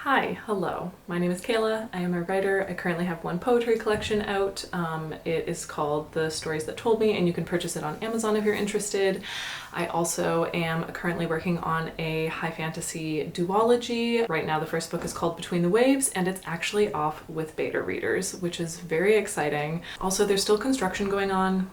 Hi, hello. My name is Kayla. I am a writer. I currently have one poetry collection out. It is called The Stories That Told Me, and you can purchase it on Amazon if you're interested. I also am currently working on a high fantasy duology. Right now the first book is called Between the Waves, and it's actually off with beta readers, which is very exciting. Also, there's still construction going on.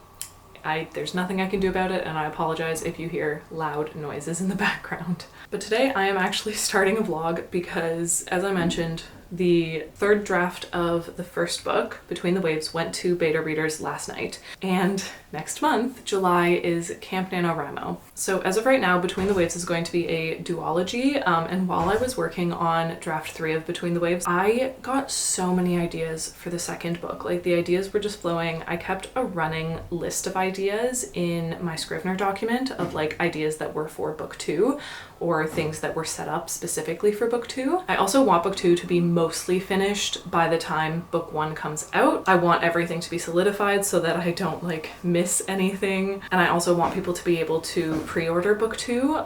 There's nothing I can do about it, and I apologize if you hear loud noises in the background. But today I am actually starting a vlog because, as I mentioned, the third draft of the first book, Between the Waves, went to beta readers last night. And next month, July, is Camp NaNoWriMo. So as of right now, Between the Waves is going to be a duology. And while I was working on draft 3 of Between the Waves, I got so many ideas for the second book. Like, the ideas were just flowing. I kept a running list of ideas in my Scrivener document of like ideas that were for book 2 or things that were set up specifically for book 2. I also want book 2 to be mostly finished by the time book 1 comes out. I want everything to be solidified so that I don't like miss anything. And I also want people to be able to pre-order book 2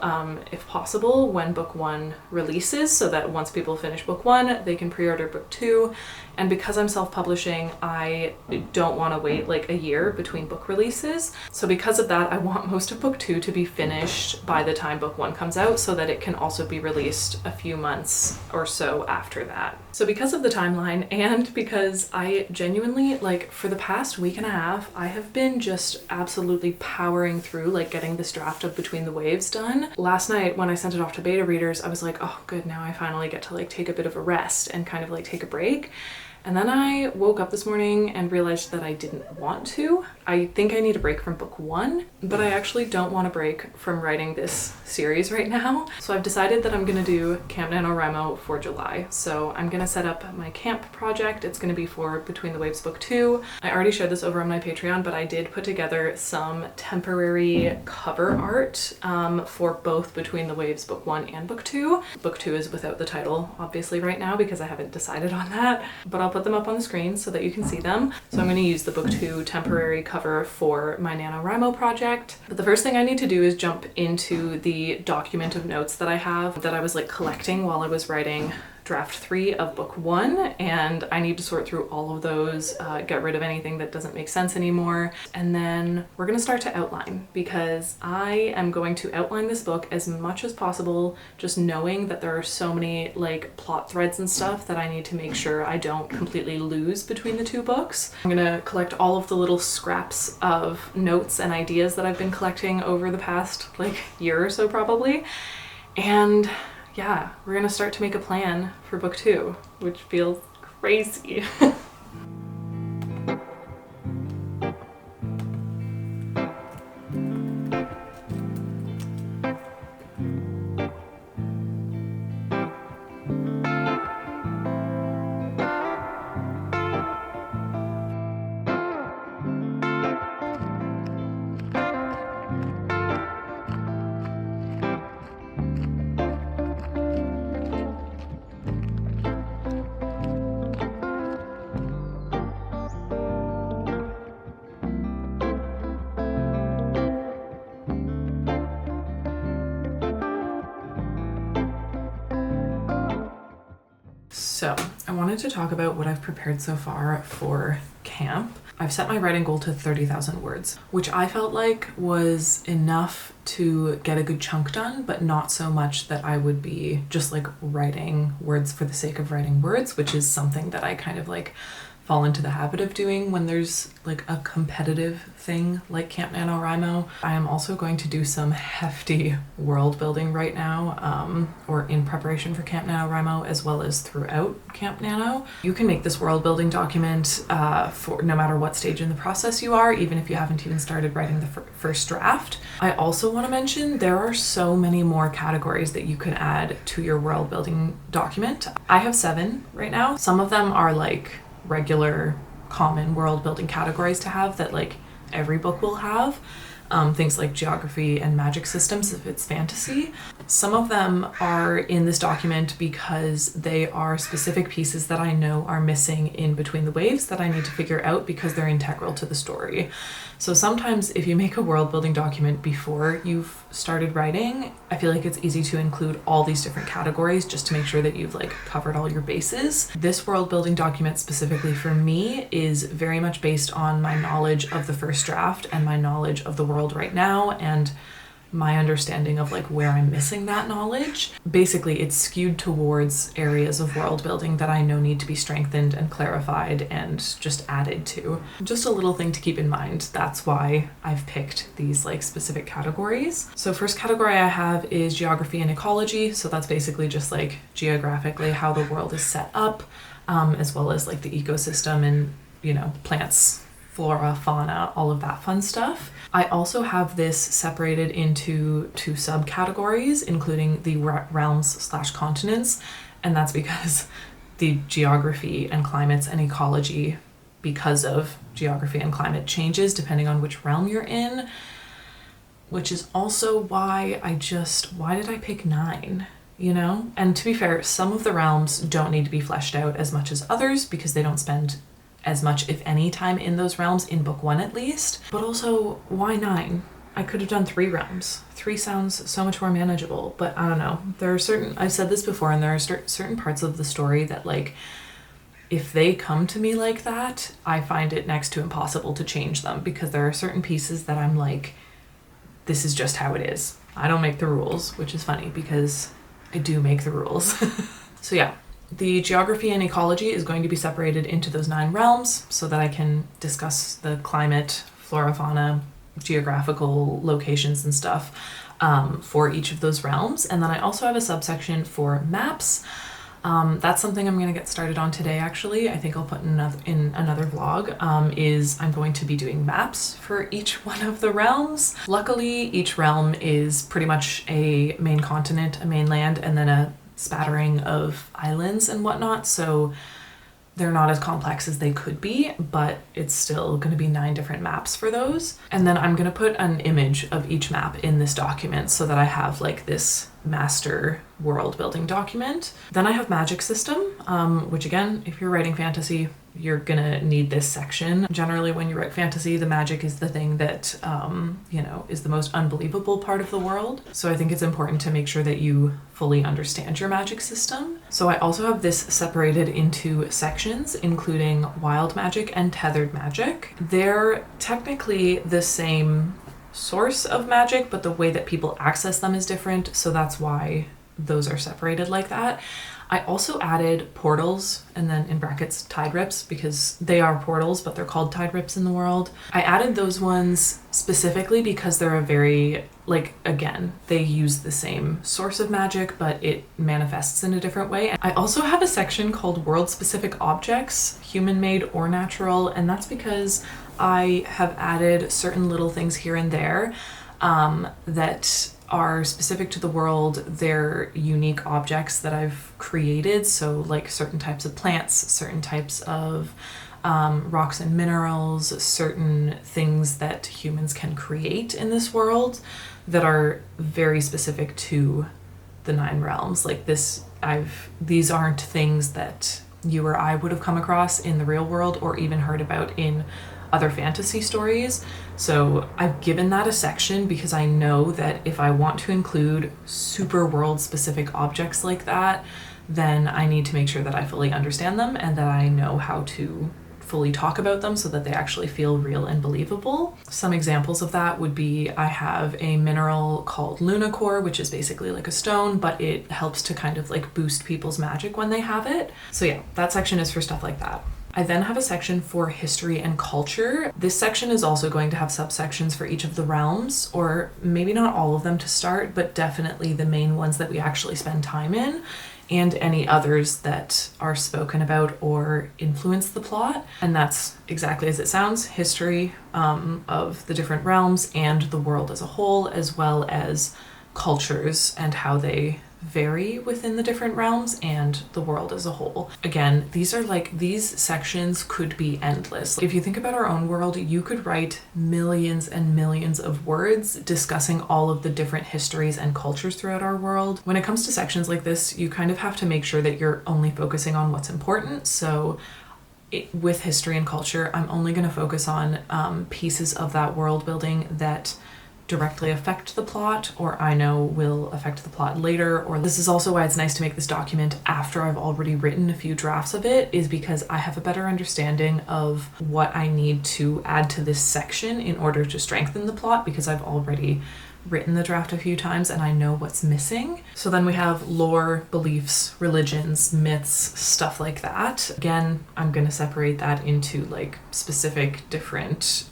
if possible when book 1 releases, so that once people finish book 1 they can pre-order book 2. And because I'm self-publishing, I don't want to wait like a year between book releases. So because of that, I want most of book 2 to be finished by the time book 1 comes out so that it can also be released a few months or so after that. So because of the timeline, and because I genuinely, like, for the past week and a half, I have been just absolutely powering through like getting this draft of Between the Waves done. Last night when I sent it off to beta readers, I was like, oh good, now I finally get to like take a bit of a rest and kind of like take a break. And then I woke up this morning and realized that I didn't want to. I think I need a break from book 1, but I actually don't want a break from writing this series right now. So I've decided that I'm gonna do Camp NaNoWriMo for July. So I'm gonna set up my camp project. It's gonna be for Between the Waves book 2. I already shared this over on my Patreon, but I did put together some temporary cover art for both Between the Waves book 1 and book 2. Book 2 is without the title, obviously, right now because I haven't decided on that, but I'll put them up on the screen so that you can see them. So I'm going to use the book 2 temporary cover for my NaNoWriMo project. But the first thing I need to do is jump into the document of notes that I have that I was like collecting while I was writing draft 3 of book 1, and I need to sort through all of those, get rid of anything that doesn't make sense anymore, and then we're gonna start to outline, because I am going to outline this book as much as possible, just knowing that there are so many like plot threads and stuff that I need to make sure I don't completely lose between the two books. I'm gonna collect all of the little scraps of notes and ideas that I've been collecting over the past like year or so probably, and yeah, we're gonna start to make a plan for book 2, which feels crazy. So I wanted to talk about what I've prepared so far for camp. I've set my writing goal to 30,000 words, which I felt like was enough to get a good chunk done, but not so much that I would be just like writing words for the sake of writing words, which is something that I kind of like fall into the habit of doing when there's like a competitive thing like Camp NaNoWriMo. I am also going to do some hefty world building right now, or in preparation for Camp NaNoWriMo, as well as throughout Camp Nano. You can make this world building document for no matter what stage in the process you are, even if you haven't even started writing the first draft. I also want to mention there are so many more categories that you could add to your world building document. I have 7 right now. Some of them are like regular common world building categories to have that like every book will have. Things like geography and magic systems if it's fantasy. Some of them are in this document because they are specific pieces that I know are missing in Between the Waves that I need to figure out because they're integral to the story. So sometimes if you make a world building document before you've started writing, I feel like it's easy to include all these different categories just to make sure that you've like covered all your bases. This world building document specifically for me is very much based on my knowledge of the first draft and my knowledge of the world right now and my understanding of like where I'm missing that knowledge. Basically, it's skewed towards areas of world building that I know need to be strengthened and clarified and just added to. Just a little thing to keep in mind. That's why I've picked these like specific categories. So first category I have is geography and ecology. So that's basically just like geographically how the world is set up, as well as like the ecosystem and, you know, plants, flora, fauna, all of that fun stuff. I also have this separated into two subcategories, including the realms/continents, and that's because the geography and climates and ecology, because of geography and climate, changes depending on which realm you're in, which is also why why did I pick 9? You know? And to be fair, some of the realms don't need to be fleshed out as much as others because they don't spend as much, if any, time in those realms in book 1 at least. But also, why 9? I could have done 3 realms. 3 sounds so much more manageable, but I don't know. There are I've said this before, and there are certain parts of the story that like, if they come to me like that, I find it next to impossible to change them because there are certain pieces that I'm like, this is just how it is. I don't make the rules, which is funny because I do make the rules. So yeah. The geography and ecology is going to be separated into those 9 realms so that I can discuss the climate, flora, fauna, geographical locations and stuff for each of those realms. And then I also have a subsection for maps. That's something I'm going to get started on today, actually. I think I'll put in another vlog, is I'm going to be doing maps for each one of the realms. Luckily, each realm is pretty much a main continent, a mainland, and then a spattering of islands and whatnot, so they're not as complex as they could be, but it's still going to be 9 different maps for those. And then I'm going to put an image of each map in this document so that I have like this master world building document. Then I have magic system, which again, if you're writing fantasy, you're gonna need this section. Generally, when you write fantasy, the magic is the thing that, you know, is the most unbelievable part of the world. So I think it's important to make sure that you fully understand your magic system. So I also have this separated into sections, including wild magic and tethered magic. They're technically the same source of magic, but the way that people access them is different. So that's why those are separated like that. I also added portals and then in brackets tide rips because they are portals, but they're called tide rips in the world. I added those ones specifically because they're a very, like, again, they use the same source of magic, but it manifests in a different way. I also have a section called world specific objects, human-made or natural, and that's because I have added certain little things here and there that are specific to the world. They're unique objects that I've created. So like certain types of plants, certain types of rocks and minerals, certain things that humans can create in this world that are very specific to the 9 realms. Like these aren't things that you or I would have come across in the real world or even heard about in other fantasy stories. So I've given that a section because I know that if I want to include super world specific objects like that, then I need to make sure that I fully understand them and that I know how to fully talk about them so that they actually feel real and believable. Some examples of that would be I have a mineral called Lunacore, which is basically like a stone, but it helps to kind of like boost people's magic when they have it. So yeah, that section is for stuff like that. I then have a section for history and culture. This section is also going to have subsections for each of the realms, or maybe not all of them to start, but definitely the main ones that we actually spend time in, and any others that are spoken about or influence the plot. And that's exactly as it sounds, history of the different realms and the world as a whole, as well as cultures and how they vary within the different realms and the world as a whole. Again, these sections could be endless. If you think about our own world, you could write millions and millions of words discussing all of the different histories and cultures throughout our world. When it comes to sections like this, you kind of have to make sure that you're only focusing on what's important. So with history and culture, I'm only going to focus on pieces of that world building that directly affect the plot, or I know will affect the plot later. Or this is also why it's nice to make this document after I've already written a few drafts of it, is because I have a better understanding of what I need to add to this section in order to strengthen the plot, because I've already written the draft a few times and I know what's missing. So then we have lore, beliefs, religions, myths, stuff like that. Again, I'm going to separate that into like specific different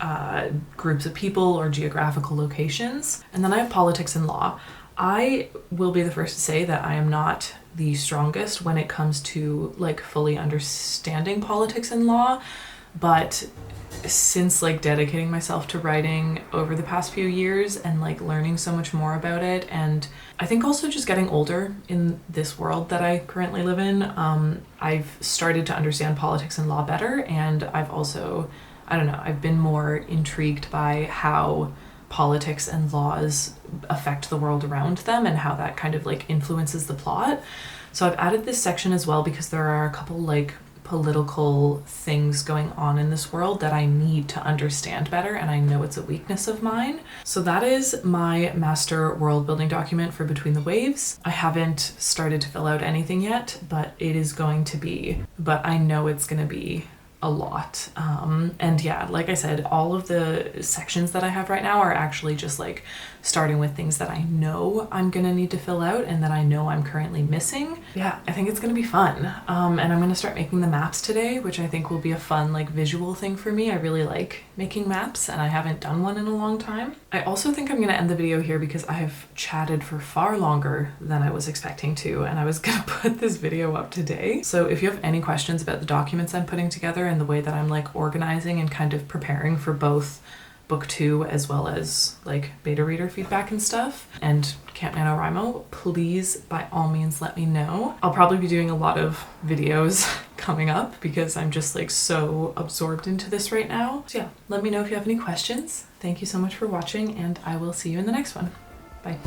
groups of people or geographical locations. And then I have politics and law. I will be the first to say that I am not the strongest when it comes to like fully understanding politics and law, but since like dedicating myself to writing over the past few years and like learning so much more about it, and I think also just getting older in this world that I currently live in, I've started to understand politics and law better. And I've also, I don't know, I've been more intrigued by how politics and laws affect the world around them and how that kind of like influences the plot. So I've added this section as well because there are a couple like political things going on in this world that I need to understand better, and I know it's a weakness of mine. So that is my master world building document for Between the Waves. I haven't started to fill out anything yet, but it is going to be, but I know it's going to be a lot. And yeah, like I said, all of the sections that I have right now are actually just like starting with things that I know I'm gonna need to fill out and that I know I'm currently missing. Yeah, I think it's gonna be fun. And I'm gonna start making the maps today, which I think will be a fun like visual thing for me. I really like making maps and I haven't done one in a long time. I also think I'm gonna end the video here because I have chatted for far longer than I was expecting to, and I was gonna put this video up today. So if you have any questions about the documents I'm putting together and the way that I'm like organizing and kind of preparing for both book 2 as well as like beta reader feedback and stuff and Camp NaNoWriMo, please by all means let me know. I'll probably be doing a lot of videos coming up because I'm just like so absorbed into this right now. So yeah, let me know if you have any questions. Thank you so much for watching, and I will see you in the next one. Bye.